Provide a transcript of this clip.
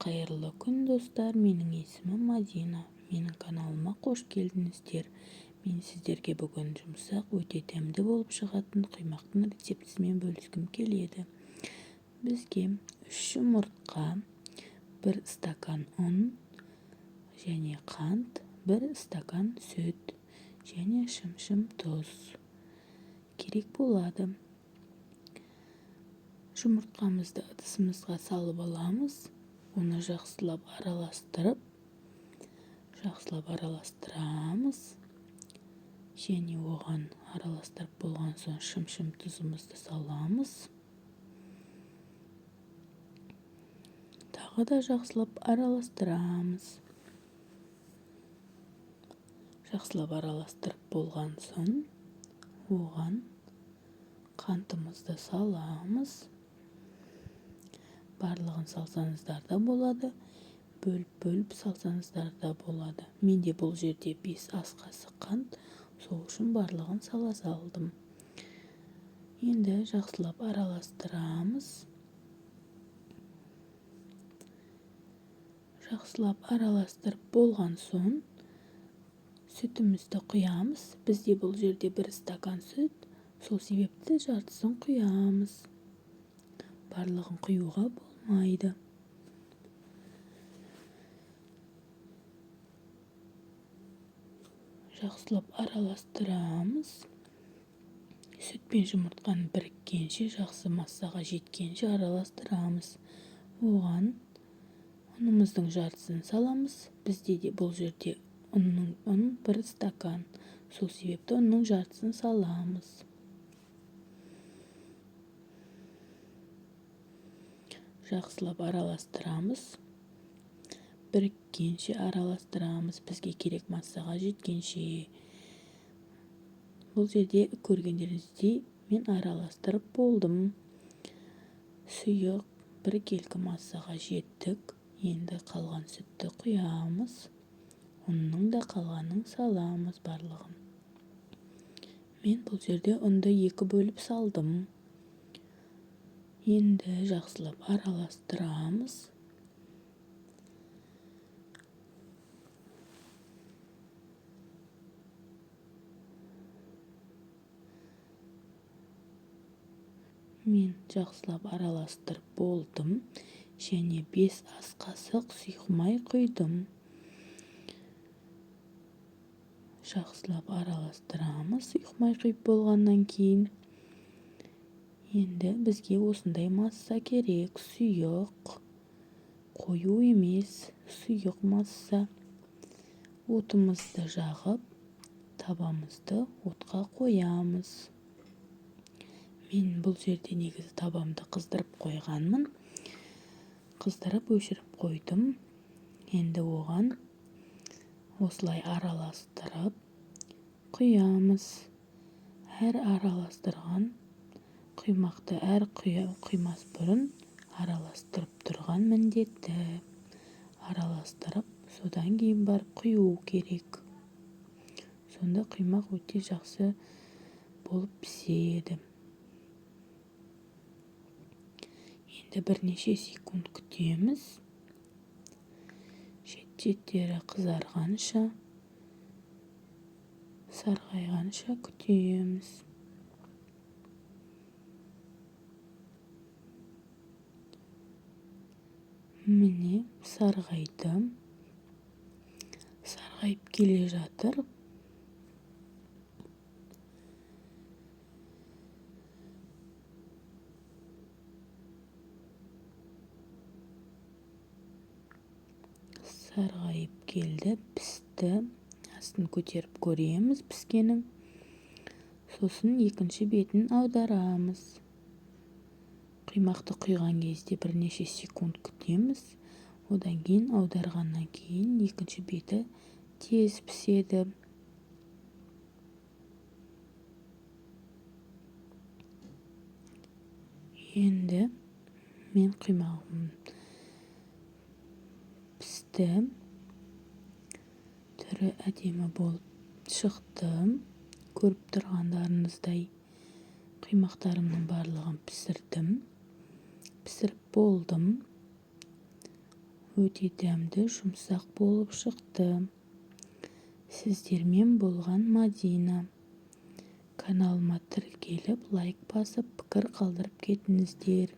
Қайырлы күн достар, менің есімім Мадина. Менің каналыма қош келдіңіздер. Мен сіздерге бүгін жұмсақ, өте дәмді болып шығатын құймақтың рецептісімен бөліскім келеді. Бізге 3 жұмыртқа, 1 стакан ұн және қант, 1 стакан сүт және шым тұз керек болады. Жұмыртқамызды ыдысымызға салып аламыз. Оны жақсылап араластырамыз. Және оған араластырып болған соң шым тұзымызды саламыз. Тағы да жақсылап араластырамыз. Жақсылап араластырып болған соң оған қантымызды саламыз. Барлығын салсаңыздар да болады, бөліп салсаңыздар да болады. Менде бұл жерде 5 ас қасық қант, сол үшін барлығын сала салдым. Енді жақсылап араластырамыз. Жақсылап араластырып болған соң сүтімізді құямыз. Бізде бұл жерде 1 стакан сүт, сол себепті жартысын құямыз. Барлығын құюға болмайды. Жақсылап араластырамыз. Сүт пен жұмыртқаны біріккенше, жақсы массаға жеткенше араластырамыз. Оған ұнымыздың жартысын саламыз. Бізде де бұл жерде ұн 1 стакан. Сол себепті ұнның жартысын саламыз. Жақсылап араластырамыз. Біріккенше араластырамыз. Бізге керек массаға жеткенше. Бұл жерде көргендеріңіздей мен араластырып болдым. Сұйық біркелкі массаға жеттік. Енді қалған сүтті құямыз. Ұнның да қалғанын саламыз барлығын. Мен бұл жерде ұнды 2 бөліп салдым. Енді жақсылап араластырамыз. Мен жақсылап араластырып болдым. Және 5 ас қасық сұйық май құйдым. Жақсылап араластырамыз. Сұйық май құйып болғаннан кейін. Енді бізге осындай масса керек. Сұйық, қою емес, сұйық масса. Отымызды жағып, табамызды отқа қоямыз. Мен бұл жерде негізі табамды қыздырып қойғанмын. Қыздырып өшіріп қойдым. Енді оған осылай араластырып құямыз. Әр араластырған құймақты әр құймас бұрын араластырып тұрған міндетті. Араластырып, содан кейін барып құю керек. Сонда құймақ өте жақсы болып піседі. Енді бірнеше секунд күтеміз. Шет-шеттері қызарғанша, сарғайғанша күтеміз. Міне сарғайды. Сарғайып келе жатыр. Сарғайып келді, пісті. Астын көтеріп көреміз піскенін. Сосын екінші бетін аударамыз. Құймақты құйған кезде бірнеше секунд күтеміз. Одан кейін аударғаннан кейін екінші беті тез піседі. Енді мен құймағым пісті. Түрі әдемі болып шықты. Көріп тұрғандарыңыздай құймақтарымның барлығын пісірдім. Пісіріп болдым. өте дәмді жұмсақ болып шықты. Сіздермен болған Мадина. Каналыма тіркеліп лайк басып пікір қалдырып кетіңіздер.